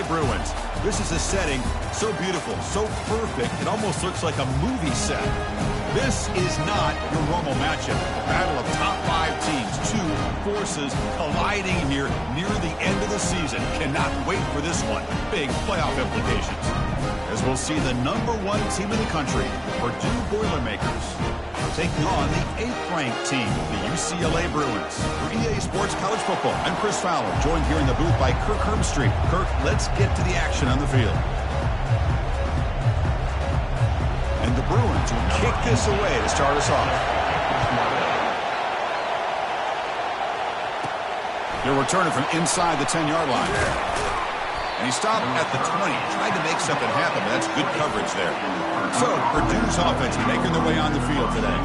Bruins. This is a setting so beautiful, so perfect, it almost looks like a movie set. This is not your normal matchup. A battle of top 5 teams, 2 forces colliding here near the end of the season. Cannot wait for this one. Big playoff implications. As we'll see the #1 team in the country, Purdue Boilermakers, taking on the 8th-ranked team, the UCLA Bruins. For EA Sports College Football, I'm Chris Fowler, joined here in the booth by Kirk Herbstreit. Kirk, let's get to the action on the field. And the Bruins will kick this away to start us off. They're returning from inside the 10-yard line. And he stopped at the 20, tried to make something happen, but that's good coverage there. So, Purdue's offense making their way on the field today.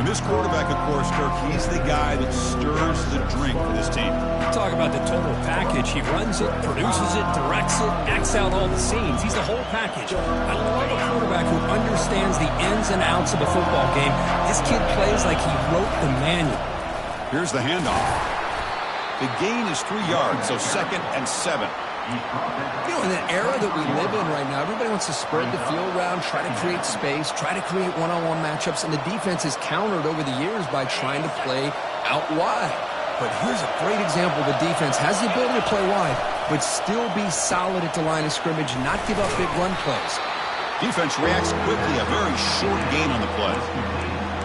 And this quarterback, of course, Kirk, he's the guy that stirs the drink for this team. Talk about the total package. He runs it, produces it, directs it, acts out all the scenes. He's the whole package. I love a quarterback who understands the ins and outs of a football game. This kid plays like he wrote the manual. Here's the handoff. The gain is 3 yards, so 2nd and 7. You know, in the era that we live in right now, everybody wants to spread the field around, try to create space, try to create one-on-one matchups, and the defense has countered over the years by trying to play out wide. But here's a great example. The defense has the ability to play wide, but still be solid at the line of scrimmage, not give up big run plays. Defense reacts quickly, a very short gain on the play.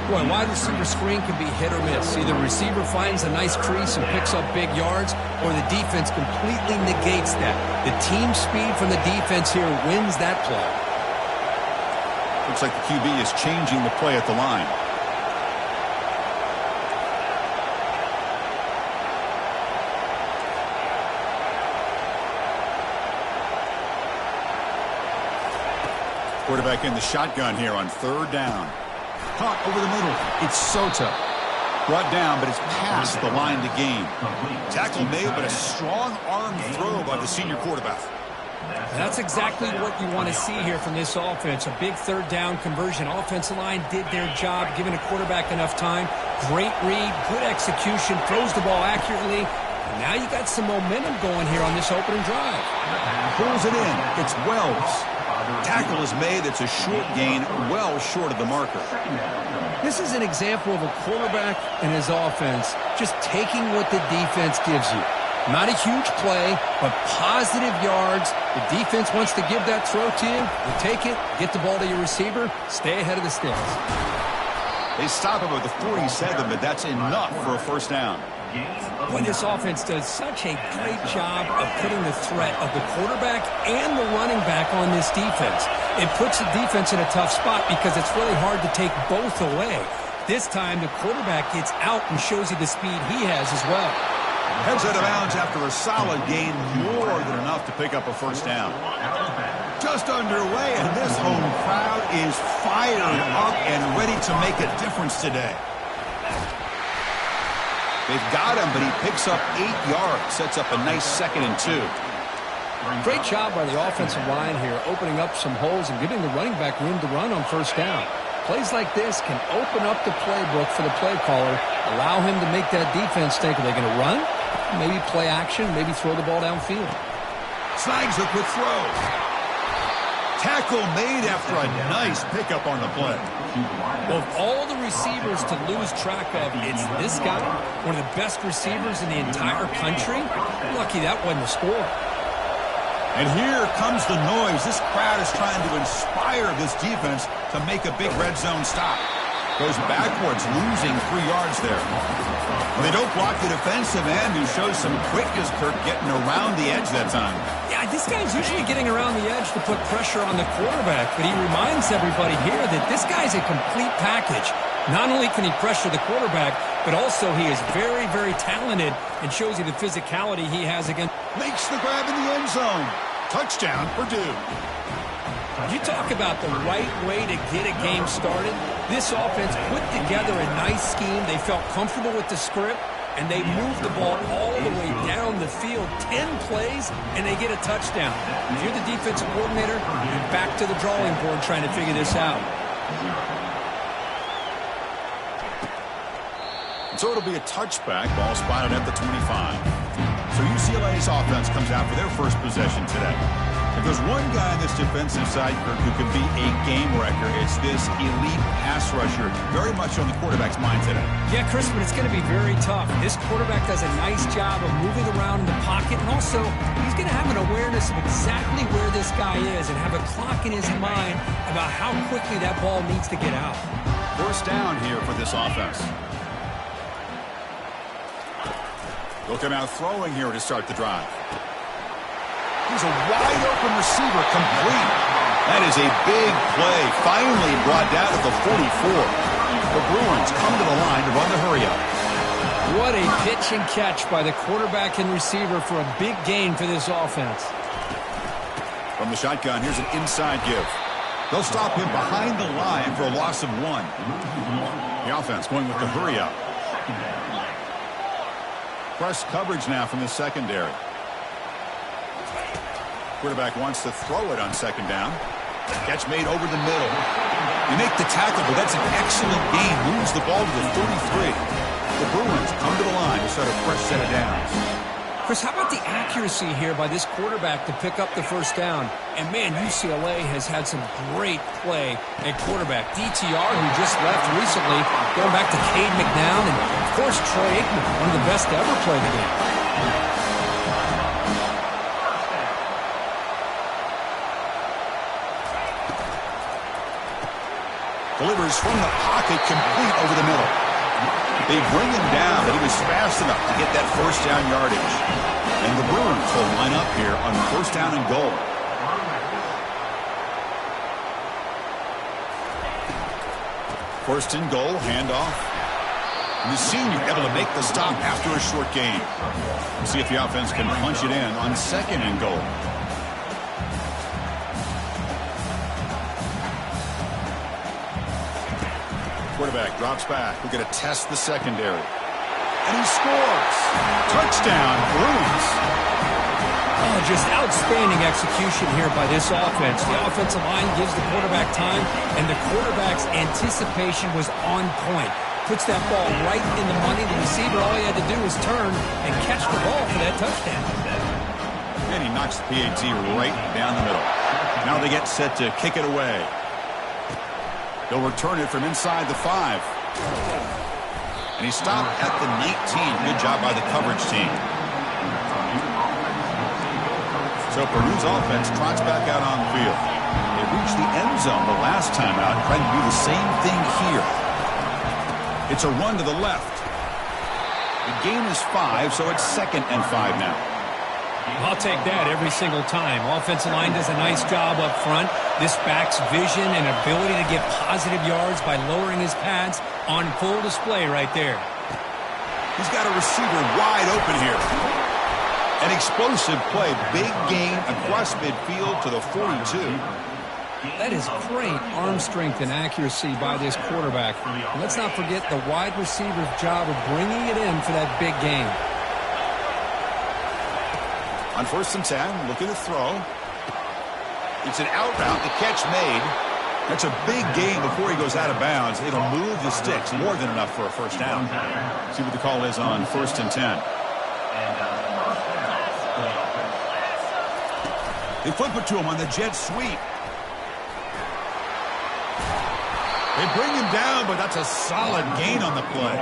Boy, wide receiver screen can be hit or miss. Either receiver finds a nice crease and picks up big yards, or the defense completely negates that. The team speed from the defense here wins that play. Looks like the QB is changing the play at the line. Quarterback in the shotgun here on 3rd down. Caught over the middle. It's Soto. Brought down, but it's past the line to gain. Tackle made, but a strong arm throw by the senior quarterback. That's exactly what you want to see here from this offense. A big 3rd down conversion. Offensive line did their job, giving a quarterback enough time. Great read, good execution, throws the ball accurately. And now you got some momentum going here on this opening drive. Pulls it in. It's Wells. Tackle is made. It's a short gain, well short of the marker. This is an example of a quarterback and his offense just taking what the defense gives you. Not a huge play, but positive yards. The defense wants to give that throw to you. You take it, get the ball to your receiver, stay ahead of the sticks. They stop him at the 47, but that's enough for a 1st down. Boy, this offense does such a great job of putting the threat of the quarterback and the running back on this defense. It puts the defense in a tough spot because it's really hard to take both away. This time, the quarterback gets out and shows you the speed he has as well. Heads out of bounds after a solid gain, more than enough to pick up a 1st down. Just underway, and this home crowd is fired up and ready to make a difference today. They've got him, but he picks up 8 yards, sets up a nice 2nd and 2. Great job by the offensive line here, opening up some holes and giving the running back room to run on 1st down. Plays like this can open up the playbook for the play caller, allow him to make that defense think, are they going to run? Maybe play action, maybe throw the ball downfield. Snags a quick throw. Tackle made after a nice pickup on the play. Well, of all the receivers to lose track of, it's this guy, one of the best receivers in the entire country. Lucky that wasn't a score. And here comes the noise. This crowd is trying to inspire this defense to make a big red zone stop. Goes backwards, losing 3 yards there. Well, they don't block the defensive end, who shows some quickness, Kirk, getting around the edge that time. Yeah, this guy's usually getting around the edge to put pressure on the quarterback, but he reminds everybody here that this guy's a complete package. Not only can he pressure the quarterback, but also he is very, very talented and shows you the physicality he has against. Makes the grab in the end zone. Touchdown, Purdue. You talk about the right way to get a game started. This offense put together a nice scheme. They felt comfortable with the script, and they moved the ball all the way down the field. 10 plays, and they get a touchdown. If you're the defensive coordinator, you're back to the drawing board trying to figure this out. So it'll be a touchback. Ball spotted at the 25. So UCLA's offense comes out for their first possession today. If there's one guy on this defensive side, Kirk, who can be a game wrecker, it's this elite pass rusher, very much on the quarterback's mind today. Yeah, Chris, but it's going to be very tough. This quarterback does a nice job of moving around in the pocket, and also he's going to have an awareness of exactly where this guy is and have a clock in his mind about how quickly that ball needs to get out. First down here for this offense. Looking out throwing here to start the drive. He's a wide-open receiver, complete. That is a big play, finally brought down at the 44. The Bruins come to the line to run the hurry-up. What a pitch and catch by the quarterback and receiver for a big gain for this offense. From the shotgun, here's an inside give. They'll stop him behind the line for a loss of 1. The offense going with the hurry-up. Press coverage now from the secondary. Quarterback wants to throw it on second down. Catch made over the middle. You make the tackle, but that's an excellent gain. Moves the ball to the 33. The Bruins come to the line to start a fresh set of downs. Chris, how about the accuracy here by this quarterback to pick up the first down? And, man, UCLA has had some great play at quarterback. DTR, who just left recently, going back to Cade McNown, and, of course, Troy Aikman, one of the best to ever play the game. Delivers from the pocket, complete over the middle. They bring him down, but he was fast enough to get that first down yardage. And the Bruins will line up here on first down and goal. First and goal, handoff. And the senior able to make the stop after a short gain. We'll see if the offense can punch it in on second and goal. Quarterback drops back. We're going to test the secondary. And he scores. Touchdown, Bruins. Oh, just outstanding execution here by this offense. The offensive line gives the quarterback time, and the quarterback's anticipation was on point. Puts that ball right in the money. The receiver, all he had to do was turn and catch the ball for that touchdown. And he knocks the PAT right down the middle. Now they get set to kick it away. They'll return it from inside the 5. And he stopped at the 19. Good job by the coverage team. So Purdue's offense trots back out on the field. They reached the end zone the last time out, trying to do the same thing here. It's a run to the left. The gain is 5, so it's 2nd and 5 now. I'll take that every single time. Offensive line does a nice job up front. This back's vision and ability to get positive yards by lowering his pads on full display right there. He's got a receiver wide open here. An explosive play. Big gain across midfield to the 42. That is great arm strength and accuracy by this quarterback. And let's not forget the wide receiver's job of bringing it in for that big gain. On first and 10, looking to throw. It's an out route, the catch made. That's a big gain before he goes out of bounds. It'll move the sticks, more than enough for a first down. See what the call is on first and 10. They flip it to him on the jet sweep. They bring him down, but that's a solid gain on the play.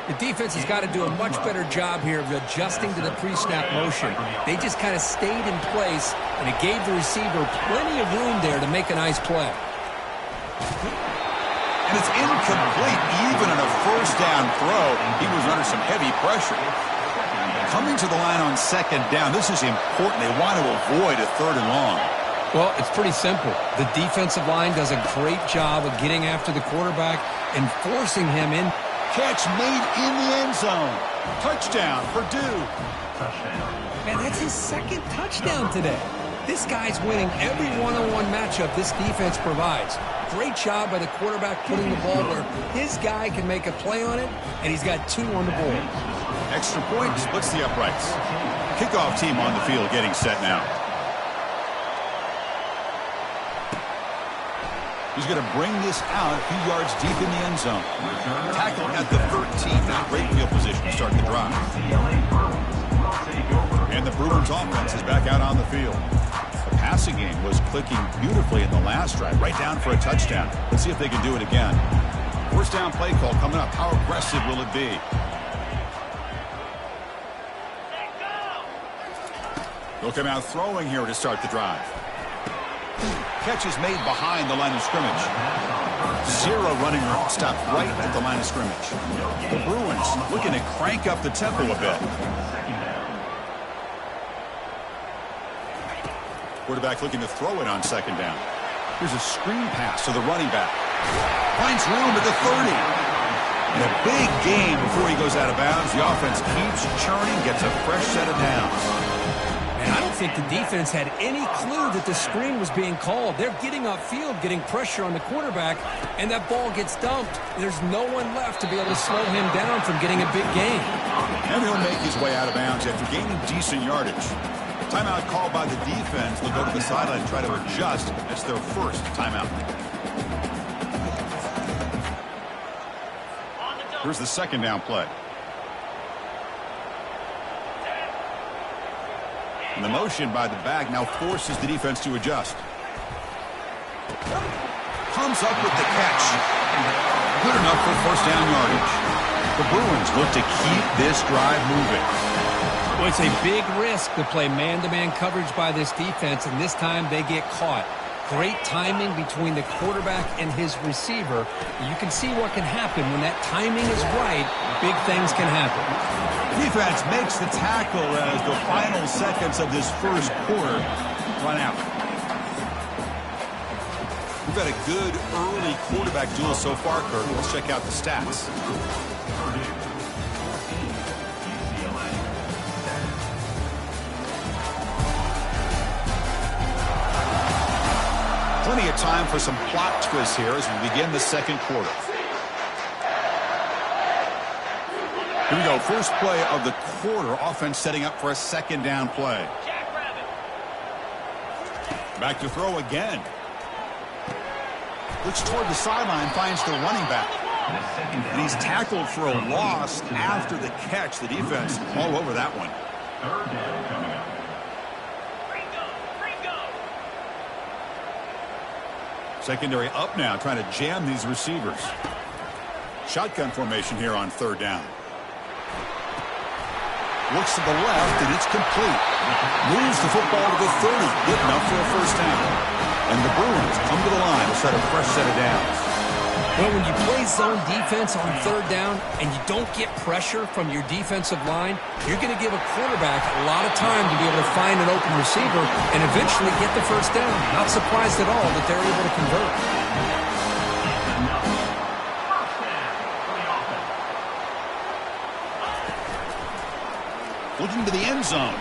The defense has got to do a much better job here of adjusting to the pre-snap motion. They just kind of stayed in place, and it gave the receiver plenty of room there to make a nice play. And it's incomplete. Even on a first down throw, he was under some heavy pressure. Coming to the line on second down, this is important. They want to avoid a 3rd and long. Well, it's pretty simple. The defensive line does a great job of getting after the quarterback and forcing him in. Catch made in the end zone. Touchdown, Purdue. Man, that's his 2nd touchdown today. This guy's winning every one-on-one matchup this defense provides. Great job by the quarterback putting the ball where his guy can make a play on it, and he's got 2 on the board. Extra point splits the uprights. Kickoff team on the field getting set now. He's going to bring this out a few yards deep in the end zone. Tackle at the 13. Now great field position to start the drive. And the Bruins offense is back out on the field. The passing game was clicking beautifully in the last drive, right down for a touchdown. Let's see if they can do it again. First down play call coming up. How aggressive will it be? They'll come out throwing here to start the drive. Catch is made behind the line of scrimmage. Zero running room, stopped right at the line of scrimmage. The Bruins looking to crank up the tempo a bit. Quarterback looking to throw it on second down. Here's a screen pass to the running back. Finds room at the 30. And a big game before he goes out of bounds. The offense keeps churning, gets a fresh set of downs. And I don't think the defense had any clue that the screen was being called. They're getting upfield, getting pressure on the quarterback, and that ball gets dumped. There's no one left to be able to slow him down from getting a big gain. And he'll make his way out of bounds after gaining decent yardage. Timeout called by the defense. They'll go to the sideline and try to adjust. It's their first timeout. Here's the second down play. And the motion by the back now forces the defense to adjust. Comes up with the catch. Good enough for first down yardage. The Bruins look to keep this drive moving. Well, it's a big risk to play man-to-man coverage by this defense, and this time they get caught. Great timing between the quarterback and his receiver. You can see what can happen when that timing is right. Big things can happen. Defense makes the tackle as the final seconds of this first quarter run out. We've had a good early quarterback duel so far, Kurt. Let's check out the stats. Plenty of time for some plot twists here as we begin the second quarter. Here we go. First play of the quarter. Offense setting up for a second down play. Back to throw again. Looks toward the sideline, finds the running back. And he's tackled for a loss after the catch. The defense all over that one. Third down coming up. Secondary up now, trying to jam these receivers. Shotgun formation here on third down. Looks to the left, and it's complete. Moves the football to the 30. Good enough for a first down. And the Bruins come to the line to set a fresh set of downs. Well, when you play zone defense on third down and you don't get pressure from your defensive line, you're going to give a quarterback a lot of time to be able to find an open receiver and eventually get the first down. Not surprised at all that they're able to convert. Looking to the end zone.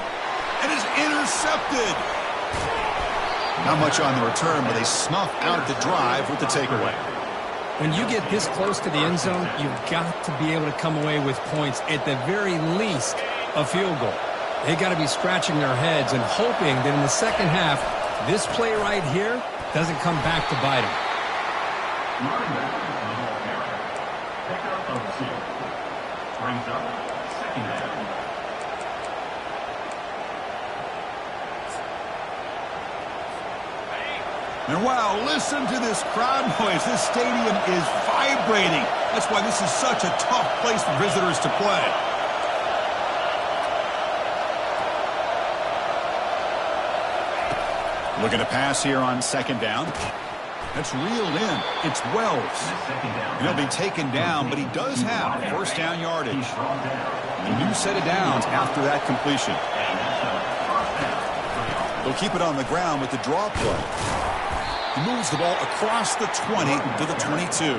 And is intercepted. Not much on the return, but they snuff out the drive with the takeaway. When you get this close to the end zone, you've got to be able to come away with points, at the very least, a field goal. They got to be scratching their heads and hoping that in the second half, this play right here doesn't come back to bite them. Brings up second down. And wow, listen to this crowd noise. This stadium is vibrating. That's why this is such a tough place for visitors to play. Looking to pass here on second down. That's reeled in. It's Wells. And he'll be taken down, but he does have first down yardage. A new set of downs after that completion. They'll keep it on the ground with the draw play. He moves the ball across the 20 to the 22.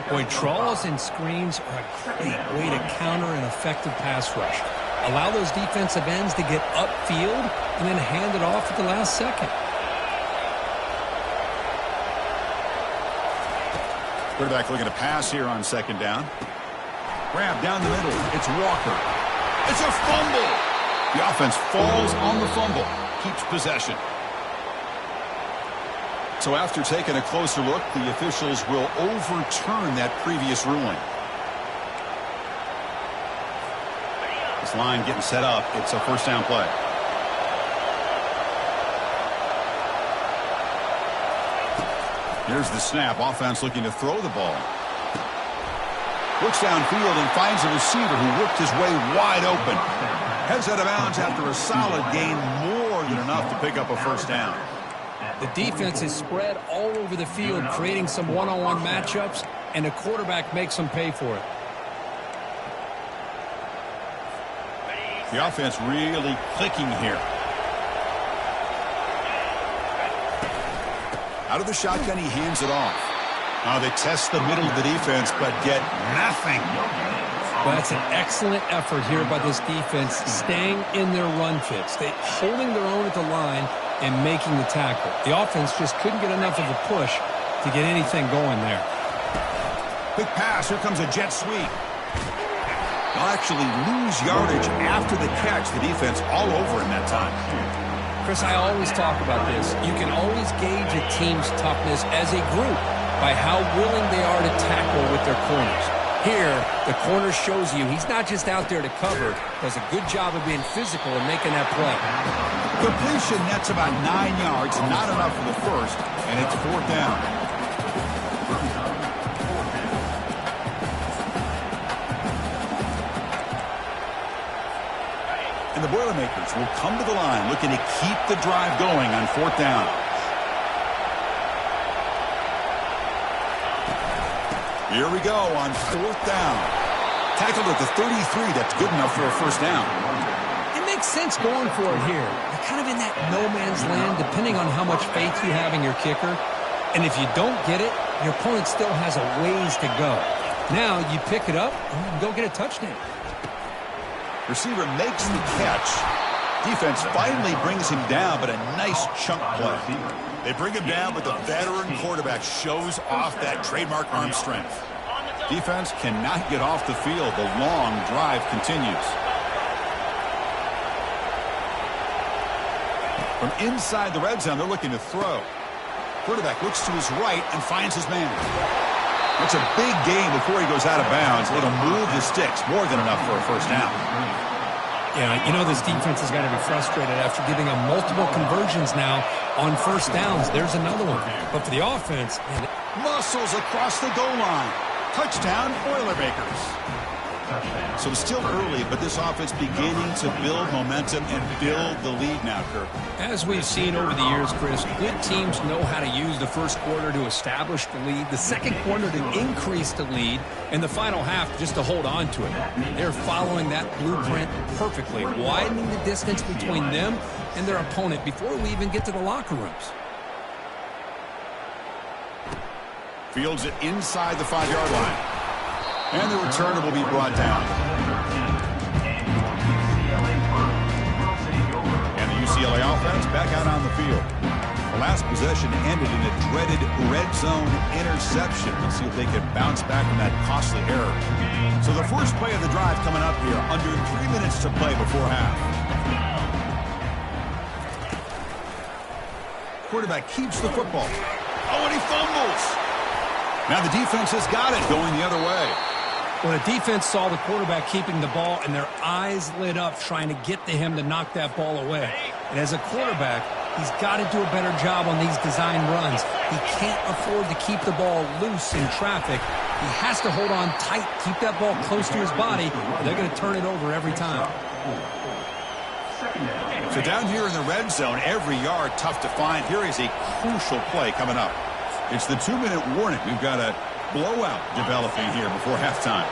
Boy, draws and screens are a great way to counter an effective pass rush. Allow those defensive ends to get upfield and then hand it off at the last second. Quarterback looking to pass here on second down. Grab down the middle. It's Walker. It's a fumble. The offense falls on the fumble. Keeps possession. So after taking a closer look, the officials will overturn that previous ruling. As offense line getting set up. It's a first down play. Here's the snap. Offense looking to throw the ball. Looks downfield and finds a receiver who worked his way wide open. Heads out of bounds after a solid gain, more than enough to pick up a first down. The defense is spread all over the field, creating some one-on-one matchups, and the quarterback makes them pay for it. The offense really clicking here. Out of the shotgun, he hands it off. Now they test the middle of the defense, but get nothing. Well, that's an excellent effort here by this defense, staying in their run fits. They holding their own at the line and making the tackle. The offense just couldn't get enough of a push to get anything going there. Quick pass. Here comes a jet sweep. They'll actually lose yardage after the catch. The defense all over in that time. Chris, I always talk about this. You can always gauge a team's toughness as a group by how willing they are to tackle with their corners. Here, the corner shows you he's not just out there to cover, does a good job of being physical and making that play. Completion nets about 9 yards, not enough for the first, and it's fourth down. And the Boilermakers will come to the line looking to keep the drive going on fourth down. Here we go on fourth down. Tackled at the 33. That's good enough for a first down. It makes sense going for it here. You're kind of in that no man's land depending on how much faith you have in your kicker. And if you don't get it, your opponent still has a ways to go. Now you pick it up and you can go get a touchdown. Receiver makes the catch. Defense finally brings him down, but a nice chunk play. They bring him down, but the veteran quarterback shows off that trademark arm strength. Defense cannot get off the field. The long drive continues. From inside the red zone, they're looking to throw. Quarterback looks to his right and finds his man. It's a big gain before he goes out of bounds. It'll move the sticks, more than enough for a first down. Yeah, you know this defense has got to be frustrated after giving them multiple conversions now on first downs. There's another one. But for the offense, man, Muscles across the goal line. Touchdown, Boilermakers. So it's still early, but this offense beginning to build momentum and build the lead now, Kirk. as we've seen over the years, Chris, good teams know how to use the first quarter to establish the lead, the second quarter to increase the lead, and the final half just to hold on to it. They're following that blueprint perfectly, widening the distance between them and their opponent before we even get to the locker rooms. Fields it inside the 5-yard line. And the returner will be brought down. And the UCLA offense back out on the field. The last possession ended in a dreaded red zone interception. Let's see if they can bounce back from that costly error. So the first play of the drive coming up here. Under 3 minutes to play before half. Quarterback keeps the football. Oh, and he fumbles. Now the defense has got it going the other way. Well, the defense saw the quarterback keeping the ball, and their eyes lit up trying to get to him to knock that ball away. And as a quarterback, he's got to do a better job on these design runs. He can't afford to keep the ball loose in traffic. He has to hold on tight, keep that ball close to his body, or they're going to turn it over every time. So down here in the red zone, every yard tough to find. Here is a crucial play coming up. It's the 2-minute warning. We've got a blowout developing here before halftime.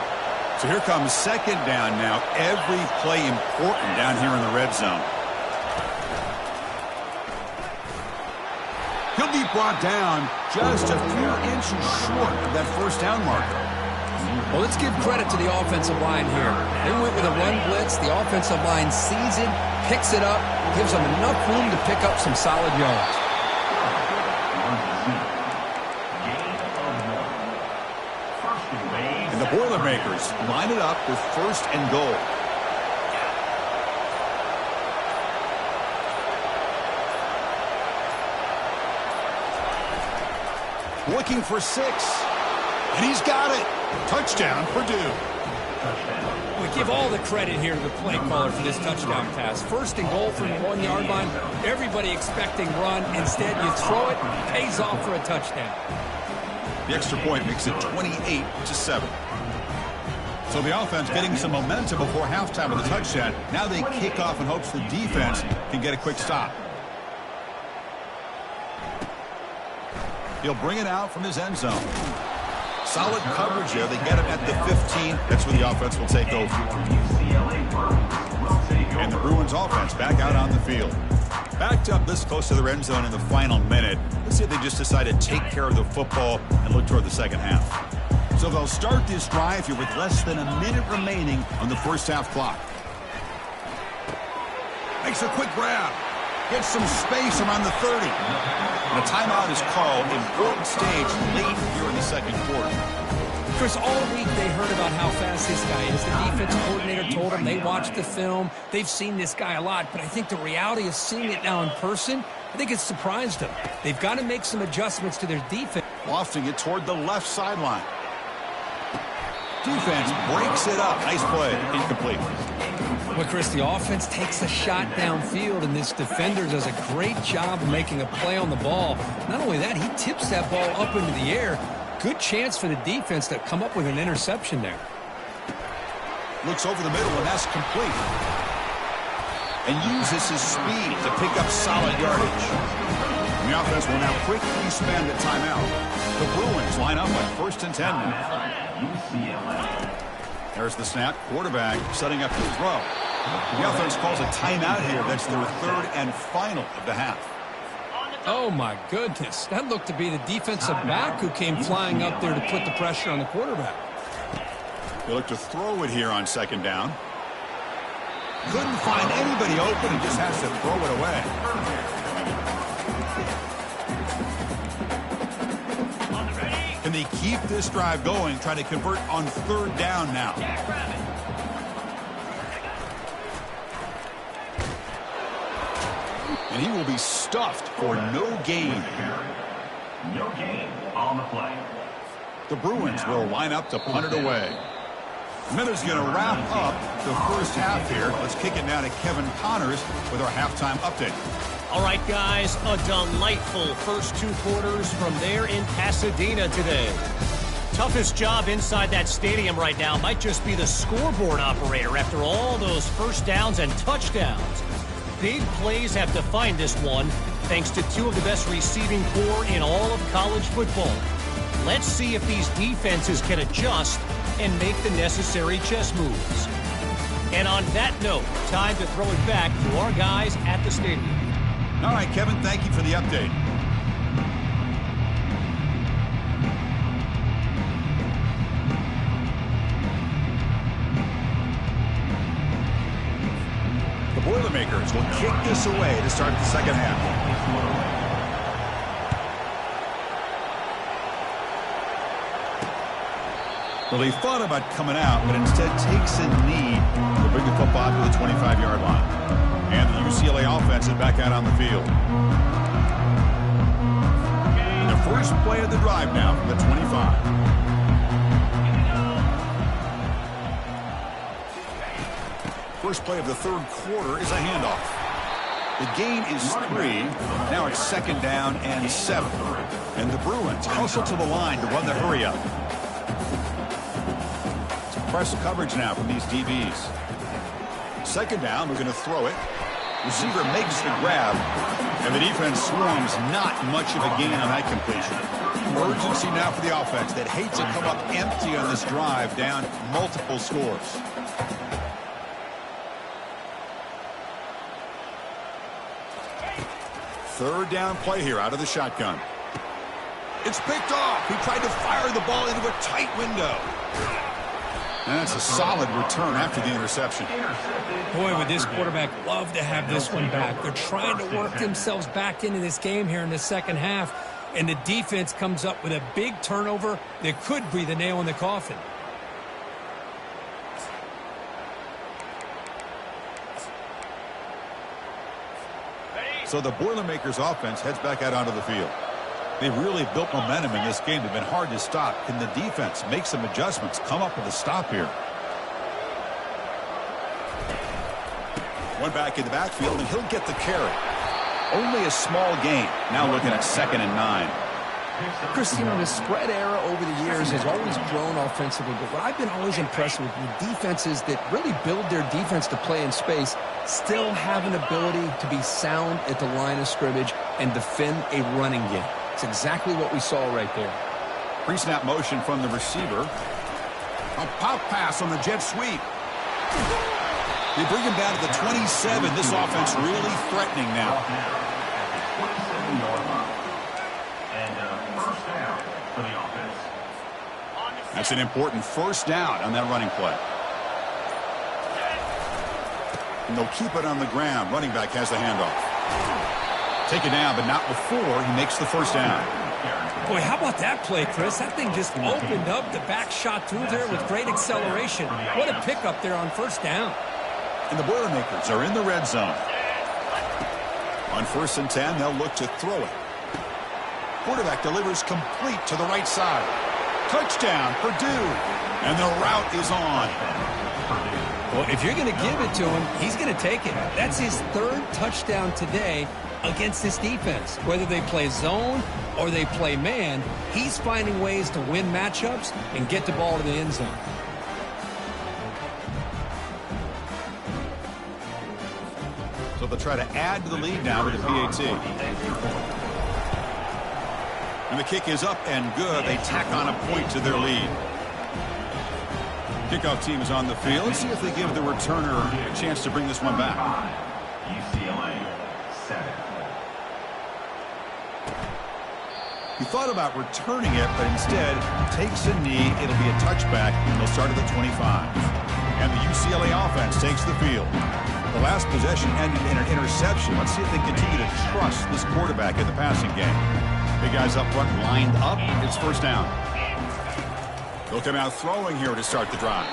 So here comes second down now. Every play important down here in the red zone. He'll be brought down just a few inches short of that first down marker. Well, let's give credit to the offensive line here. They went with a run blitz. The offensive line sees it, picks it up, gives them enough room to pick up some solid yards. And the Boilermakers line it up with first and goal. Looking for 6. And he's got it. Touchdown, Purdue. We Give all the credit here to the play caller for this touchdown pass. First and goal from the 1-yard line. Everybody expecting run. Instead, you throw it, pays off for a touchdown. The extra point makes it 28-7. So the offense getting some momentum before halftime with a touchdown. Now they kick off in hopes the defense can get a quick stop. He'll bring it out from his end zone. Solid coverage there. They get him at the 15. That's where the offense will take over. And the Bruins offense back out on the field. Backed up this close to the end zone in the final minute. Let's see if they just decide to take care of the football and look toward the second half. So they'll start this drive here with less than a minute remaining on the first half clock. Makes a quick grab. Gets some space around the 30. And a timeout is called. Important stage late here in the second quarter. Chris, all week they heard about how fast this guy is. The defense coordinator told them they watched the film. They've seen this guy a lot. But I think the reality of seeing it now in person, I think it's surprised them. They've got to make some adjustments to their defense. Lofting it toward the left sideline. Defense breaks it up. Nice play. Incomplete. Well, Chris, the offense takes a shot downfield, and this defender does a great job of making a play on the ball. Not only that, he tips that ball up into the air. Good chance for the defense to come up with an interception there. Looks over the middle, and that's complete. And uses his speed to pick up solid yardage. And the offense will now quickly spend a timeout. The Bruins line up on 1st and 10 now. There's the snap. Quarterback setting up to throw. The offense calls a timeout here. That's their third and final of the half. Oh, my goodness. That looked to be the defensive back who came flying up there to put the pressure on the quarterback. They look to throw it here on second down. Couldn't find anybody open and just has to throw it away. Can they keep this drive going, try to convert on third down now? And he will be stuffed for no gain. No gain on the play. The Bruins will line up to punt it away. Miller's going to wrap up the first half here. Let's kick it now to Kevin Connors with our halftime update. All right, guys, a delightful first two quarters from there in Pasadena today. Toughest job inside that stadium right now might just be the scoreboard operator after all those first downs and touchdowns. Big plays have defined this one, thanks to two of the best receiving corps in all of college football. Let's see if these defenses can adjust and make the necessary chess moves. And on that note, time to throw it back to our guys at the stadium. All right, Kevin, thank you for the update. The Boilermakers will kick this away to start the second half. Well, he thought about coming out, but instead takes a knee to bring the football to the 25-yard line. And the UCLA offense is back out on the field. And the first play of the drive now from the 25. First play of the third quarter is a handoff. The gain is 3. Now it's second down and 7. And the Bruins hustle to the line to run the hurry up. Press coverage now from these DBs. Second down, we're going to throw it. Receiver makes the grab, and the defense swarms. Not much of a gain on that completion. Urgency now for the offense that hates to come up empty on this drive, down multiple scores. Third down play here out of the shotgun. It's picked off. He tried to fire the ball into a tight window. And that's a solid return after the interception. Boy, would this quarterback love to have this one back. They're trying to work themselves back into this game here in the second half, and the defense comes up with a big turnover that could be the nail in the coffin. So the Boilermakers offense heads back out onto the field. They've really built momentum in this game. They've been hard to stop. Can the defense make some adjustments, come up with a stop here? One back in the backfield, and he'll get the carry. Only a small gain. Now looking at 2nd and 9. Chris, you know, the spread era over the years has always grown offensively, but what I've been always impressed with the defenses that really build their defense to play in space still have an ability to be sound at the line of scrimmage and defend a running game. It's exactly what we saw right there. Pre-snap motion from the receiver. A pop pass on the jet sweep. They bring him down to the 27. This offense really threatening now. That's an important first down on that running play. And they'll keep it on the ground. Running back has the handoff. Take it down, but not before he makes the first down. Boy, how about that play, Chris? That thing just opened up. The back shot through there with great acceleration. What a pickup there on first down. And the Boilermakers are in the red zone. On 1st and 10, they'll look to throw it. Quarterback delivers complete to the right side. Touchdown, Purdue. And the route is on. Well, if you're going to give it to him, he's going to take it. That's his 3rd touchdown today against this defense. Whether they play zone or they play man, he's finding ways to win matchups and get the ball to the end zone. So they'll try to add to the lead now with the PAT. And the kick is up and good. They tack on a point to their lead. Kickoff team is on the field. Let's see if they give the returner a chance to bring this one back. UCLA 7. He thought about returning it, but instead takes a knee. It'll be a touchback, and they'll start at the 25. And the UCLA offense takes the field. The last possession ended in an interception. Let's see if they continue to trust this quarterback in the passing game. Big guys up front lined up. It's first down. They'll come out throwing here to start the drive.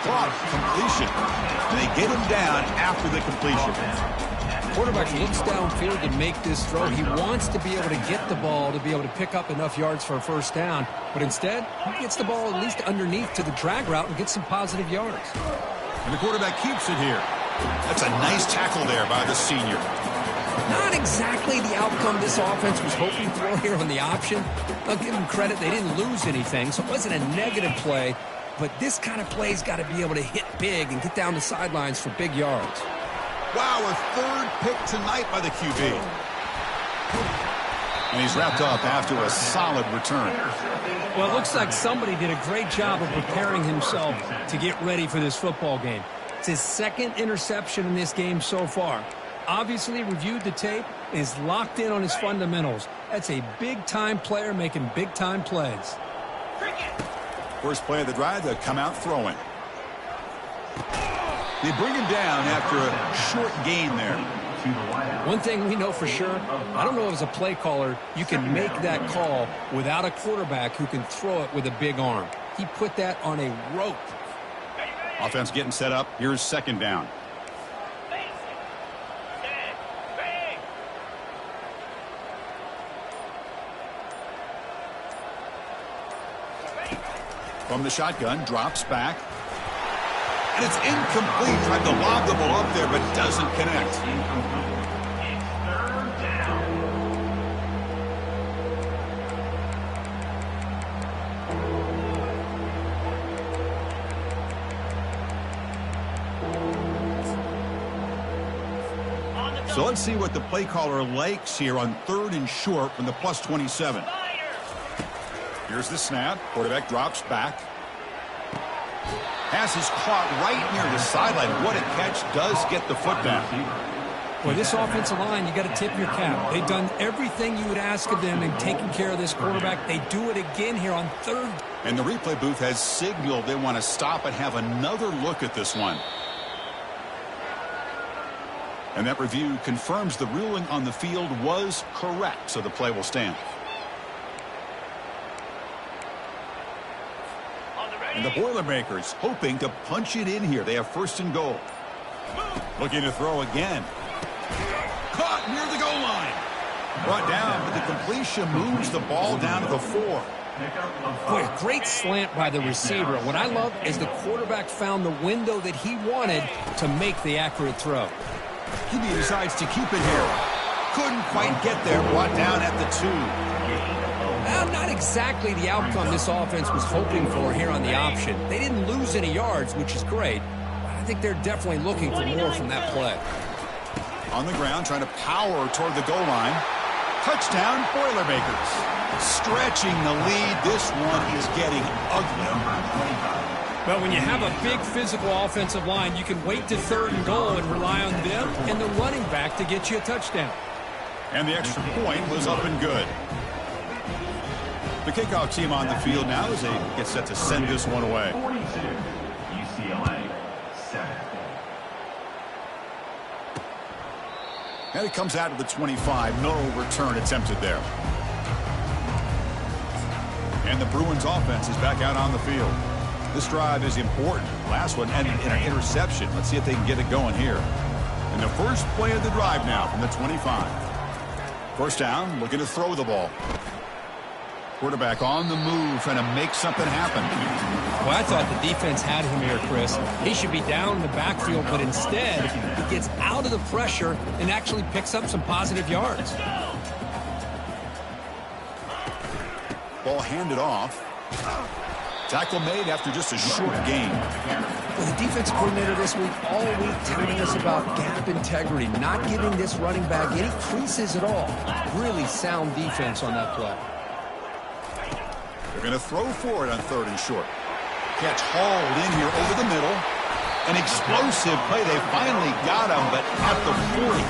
Clock, completion. And they get him down after the completion. Quarterback looks downfield to make this throw. He wants to be able to get the ball to be able to pick up enough yards for a first down. But instead, he gets the ball at least underneath to the drag route and gets some positive yards. And the quarterback keeps it here. That's a nice tackle there by the senior. Not exactly the outcome this offense was hoping for here on the option. I'll give them credit. They didn't lose anything, so it wasn't a negative play. But this kind of play's got to be able to hit big and get down the sidelines for big yards. Wow, a 3rd pick tonight by the QB. And he's wrapped up after a solid return. Well, it looks like somebody did a great job of preparing himself to get ready for this football game. It's his 2nd interception in this game so far. Obviously reviewed the tape, is locked in on his fundamentals. That's a big-time player making big-time plays. First play of the drive, they'll come out throwing. They bring him down after a short gain there. One thing we know for sure, I don't know if as a play caller you can make that call without a quarterback who can throw it with a big arm. He put that on a rope. Offense getting set up. Here's 2nd down. From the shotgun, drops back. And it's incomplete. Tried to lob the ball up there, but doesn't connect. So let's see what the play caller likes here on 3rd and short from the plus 27. Here's the snap. Quarterback drops back. Pass is caught right near the sideline. What a catch. Does get the foot down. Well, this offensive line, you got to tip your cap. They've done everything you would ask of them in taking care of this quarterback. They do it again here on 3rd. And the replay booth has signaled they want to stop and have another look at this one. And that review confirms the ruling on the field was correct, so the play will stand. And the Boilermakers hoping to punch it in here. They have 1st and goal. Looking to throw again. Caught near the goal line. Brought down, but the completion moves the ball down to the 4. Boy, a great slant by the receiver. What I love is the quarterback found the window that he wanted to make the accurate throw. He decides to keep it here. Couldn't quite get there. Brought down at the 2. Well, not exactly the outcome this offense was hoping for here on the option. They didn't lose any yards, which is great. I think they're definitely looking for more from that play. On the ground, trying to power toward the goal line. Touchdown, Boilermakers. Stretching the lead. This one is getting ugly. But when you have a big physical offensive line, you can wait to 3rd and goal and rely on them and the running back to get you a touchdown. And the extra point was up and good. The kickoff team on the field now as they get set to send this one away. 42, UCLA, 7. And it comes out of the 25. No return attempted there. And the Bruins offense is back out on the field. This drive is important. Last one ended in an interception. Let's see if they can get it going here. And the first play of the drive now from the 25. First down, looking to throw the ball. Quarterback on the move, trying to make something happen. Well, I thought the defense had him here, Chris. He should be down in the backfield, but instead, he gets out of the pressure and actually picks up some positive yards. Ball handed off. Tackle made after just a short gain. Well, the defense coordinator this week, all week, telling us about gap integrity, not giving this running back any creases at all. Really sound defense on that play. They're going to throw for it on 3rd and short. Catch hauled in here over the middle. An explosive play. They finally got him, but at the 40.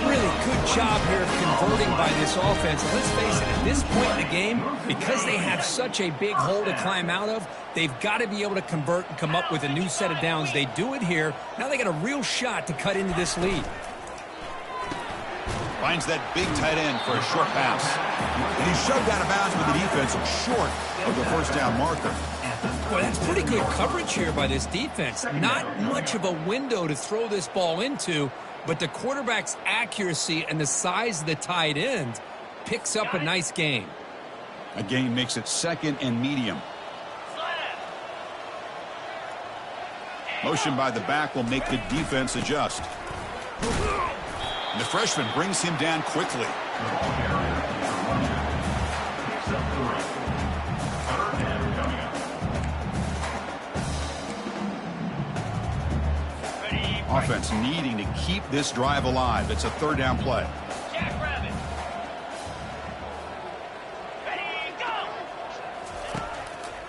Really good job here of converting by this offense. And let's face it, at this point in the game, because they have such a big hole to climb out of, they've got to be able to convert and come up with a new set of downs. They do it here. Now they got a real shot to cut into this lead. Finds that big tight end for a short pass. And he's shoved out of bounds with the defense short of the first down marker. Boy, that's pretty good coverage here by this defense. Not much of a window to throw this ball into, but the quarterback's accuracy and the size of the tight end picks up a nice gain. A gain makes it 2nd and medium. Motion by the back will make the defense adjust. And the freshman brings him down quickly. Offense needing to keep this drive alive. It's a 3rd down play.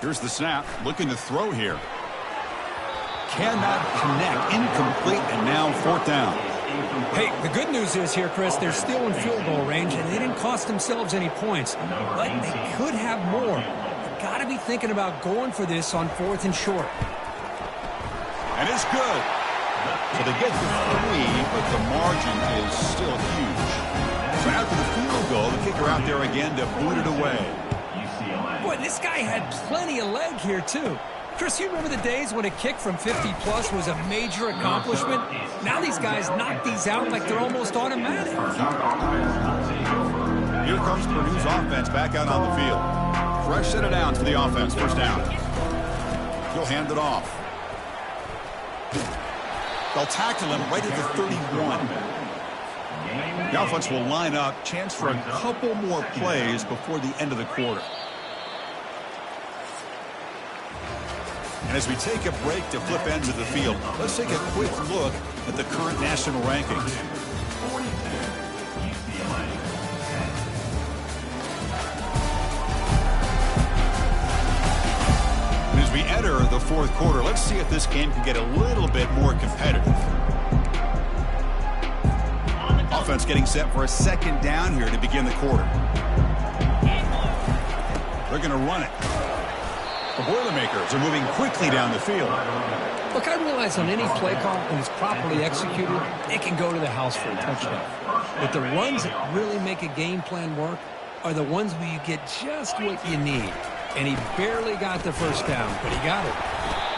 Here's the snap. Looking to throw here. Cannot connect. Incomplete, and now 4th down. Hey, the good news is here, Chris, they're still in field goal range, and they didn't cost themselves any points. But they could have more. They've got to be thinking about going for this on 4th and short. And it's good. So they get the 3, but the margin is still huge. So after the field goal, the kicker out there again to boot it away. Boy, this guy had plenty of leg here, too. Chris, you remember the days when a kick from 50-plus was a major accomplishment? Now these guys knock these out like they're almost automatic. Here comes Purdue's offense back out on the field. Fresh set of downs for the offense. First down. He'll hand it off. They'll tackle him right at the 31. The offense will line up. Chance for a couple more plays before the end of the quarter. And as we take a break to flip ends of the field, let's take a quick look at the current national rankings. And as we enter the 4th quarter, let's see if this game can get a little bit more competitive. Offense getting set for a 2nd down here to begin the quarter. They're going to run it. The Boilermakers are moving quickly down the field. Look, I realize on any play call, when it's properly executed, it can go to the house for a touchdown. But the runs that really make a game plan work are the ones where you get just what you need. And he barely got the first down, but he got it.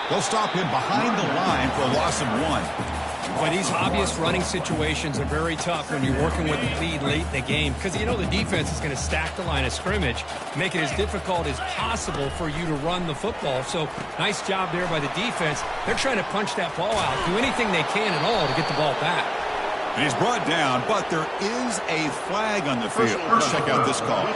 They'll stop him behind the line for a loss of 1. Well, these obvious running situations are very tough when you're working with the lead late in the game because you know the defense is going to stack the line of scrimmage, make it as difficult as possible for you to run the football. So nice job there by the defense. They're trying to punch that ball out, do anything they can at all to get the ball back. And he's brought down, but there is a flag on the field. Let's check out this call.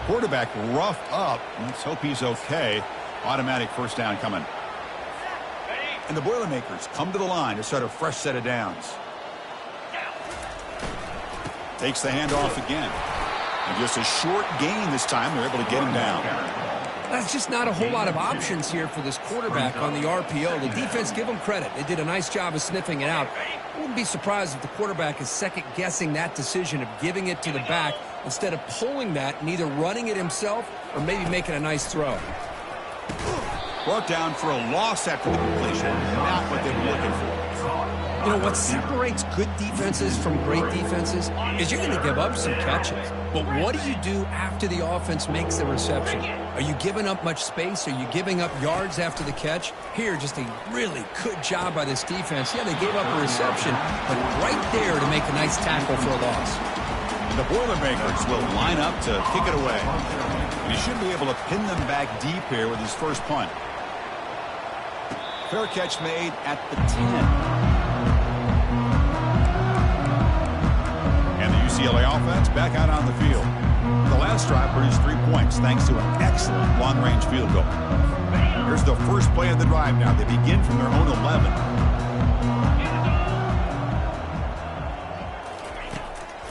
Quarterback roughed up. Let's hope he's okay. Automatic first down coming. And the Boilermakers come to the line to start a fresh set of downs. Takes the handoff again. And just a short gain this time. They're able to get him down. That's just not a whole lot of options here for this quarterback on the RPO. The defense, give them credit. They did a nice job of sniffing it out. I wouldn't be surprised if the quarterback is second-guessing that decision of giving it to the back instead of pulling that and either running it himself or maybe making a nice throw. Brought down for a loss after the completion. Not what they were looking for. You know, what separates good defenses from great defenses is you're going to give up some catches. But what do you do after the offense makes the reception? Are you giving up much space? Are you giving up yards after the catch? Here, just a really good job by this defense. Yeah, they gave up a reception, but right there to make a nice tackle for a loss. The Boilermakers will line up to kick it away. And he should be able to pin them back deep here with his first punt. Fair catch made at the 10. And the UCLA offense back out on the field. The last drive produced 3 points thanks to an excellent long-range field goal. Here's the first play of the drive now. They begin from their own 11.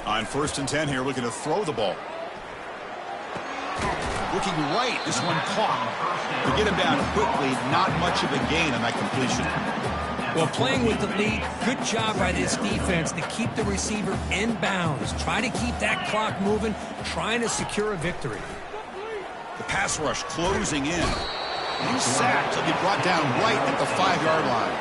On 1st and 10 here, looking to throw the ball. Looking right, this one caught. To get him down quickly, not much of a gain on that completion. Well, playing with the lead, good job by this defense to keep the receiver in bounds. Try to keep that clock moving, trying to secure a victory. The pass rush closing in. He's sacked. He'll be brought down right at the 5-yard line.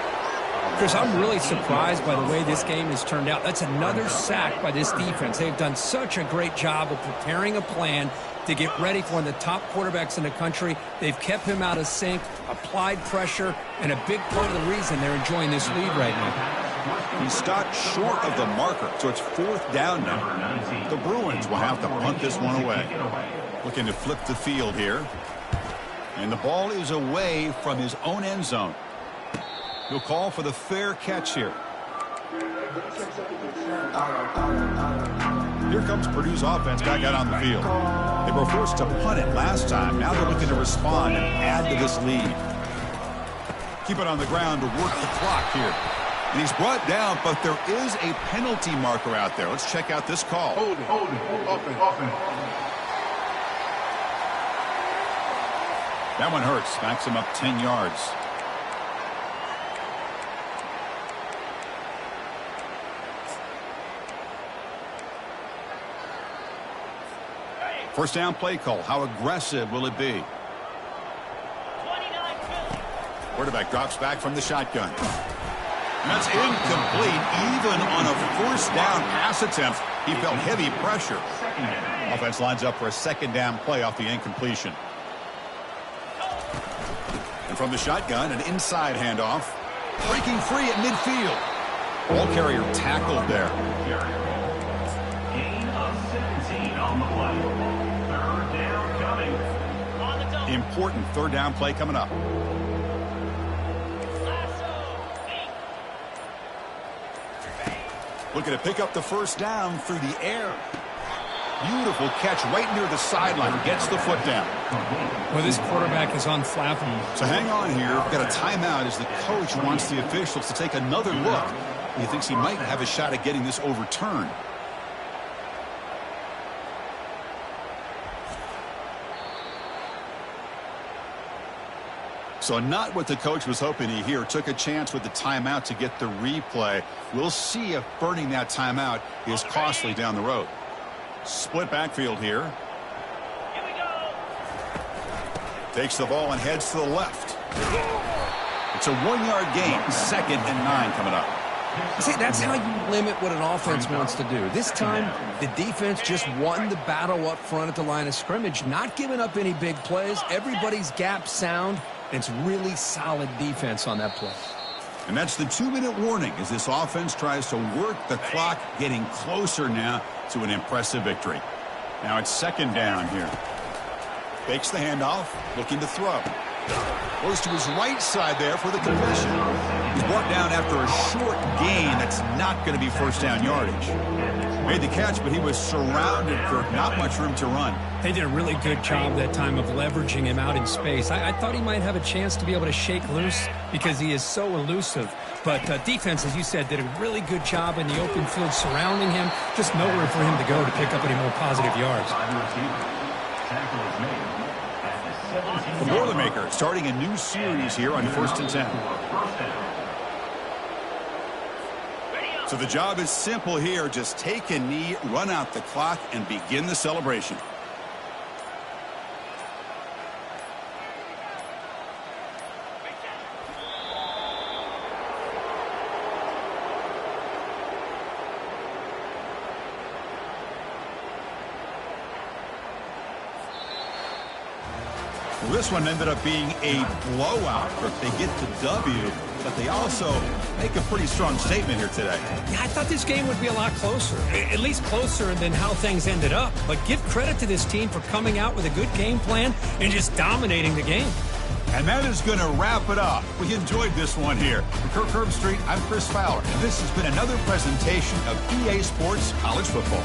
Chris, I'm really surprised by the way this game has turned out. That's another sack by this defense. They've done such a great job of preparing a plan to get ready for one of the top quarterbacks in the country. They've kept him out of sync, applied pressure, and a big part of the reason they're enjoying this lead right now. He stopped short of the marker, so it's 4th down now. The Bruins will have to punt this one away. Looking to flip the field here. And the ball is away from his own end zone. He'll call for the fair catch here. Here comes Purdue's offense back out on the field. They were forced to punt it last time. Now they're looking to respond and add to this lead. Keep it on the ground to work the clock here. And he's brought down, but there is a penalty marker out there. Let's check out this call. Hold it. Offense. That one hurts. Backs him up 10 yards. First down play call. How aggressive will it be? Quarterback drops back from the shotgun. And that's incomplete. Even on a first down pass attempt, he felt heavy pressure. Offense lines up for a second down play off the incompletion. And from the shotgun, an inside handoff. Breaking free at midfield. Ball carrier tackled there. Gain of 17 on the play. Third down coming. Important third down play coming up. Looking to pick up the first down through the air. Beautiful catch right near the sideline. Gets the foot down. Well, this quarterback is unflappable. So hang on here. We've got a timeout as the coach wants the officials to take another look. He thinks he might have a shot at getting this overturned. So not what the coach was hoping to hear. Took a chance with the timeout to get the replay. We'll see if burning that timeout is costly down the road. Split backfield here. Takes the ball and heads to the left. It's a 1-yard gain. 2nd and 9 coming up. See, that's how you limit what an offense wants to do. This time, the defense just won the battle up front at the line of scrimmage, not giving up any big plays. Everybody's gap sound, And it's really solid defense on that play. And that's the 2-minute warning as this offense tries to work the clock, getting closer now to an impressive victory. Now it's second down here. Fakes the handoff, looking to throw. Goes to his right side there for the completion. He's brought down after a short gain. That's not going to be first down yardage. Made the catch, but he was surrounded, Kirk. Not much room to run. They did a really good job that time of leveraging him out in space. I thought he might have a chance to be able to shake loose because he is so elusive. But defense, as you said, did a really good job in the open field surrounding him. Just nowhere for him to go to pick up any more positive yards. The Boilermaker starting a new series here on 1st and 10. So the job is simple here. Just take a knee, run out the clock, and begin the celebration. Well, this one ended up being a blowout. They get the W, but they also make a pretty strong statement here today. Yeah, I thought this game would be a lot closer, at least closer than how things ended up. But give credit to this team for coming out with a good game plan and just dominating the game. And that is going to wrap it up. We enjoyed this one here. For Kirk Herbstreit, I'm Chris Fowler, and this has been another presentation of EA Sports College Football.